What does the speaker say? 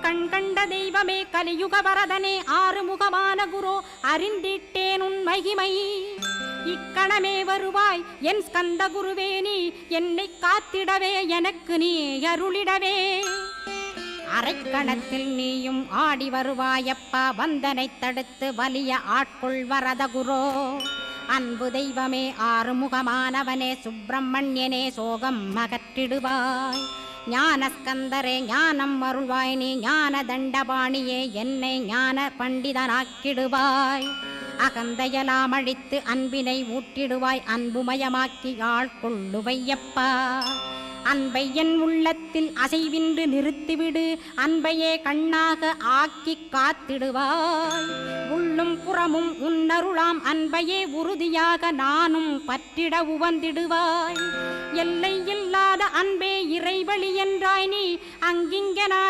கண் கண்ட தெய்வமே கலியுக வரதனே ஆறுமுகமான குரு அறிந்திட்டேன் உன் மகிமை இக்கணமே வருவாய் என் ஸ்கந்த குருவே நீ என்னை காத்திடவே எனக்கு நீ அருளிடவே அரைக்கணத்தில் நீயும் ஆடி வருவாயப்பா வந்தனை தடுத்து வலிய ஆட்கொள் வரத குரோ அன்பு தெய்வமே ஆறுமுகமானவனே சுப்பிரமணியனே சோகம் அகற்றிடுவாய் ஞானஸ்கந்தரே ஞானம் அருள்வாய் நீ ஞான தண்டபாணியே என்னை ஞான பண்டிதனாக்கிடுவாய் அகந்தையலாம் அழித்து அன்பினை ஊட்டிடுவாய் அன்புமயமாக்கி ஆள்கொள்ளுவையப்பா அன்பை என் உள்ளத்தில் அசைவின்று நிறுத்திவிடு அன்பையே கண்ணாக ஆக்கி காத்திடுவாய் உள்ளும் புறமும் உன்னருளாம் அன்பையே உறுதியாக நானும் பற்றிட உவந்திடுவாய் எல்லை இல்லாத அன்பே இறைவழி என்றாய் நீ அங்கிங்கனா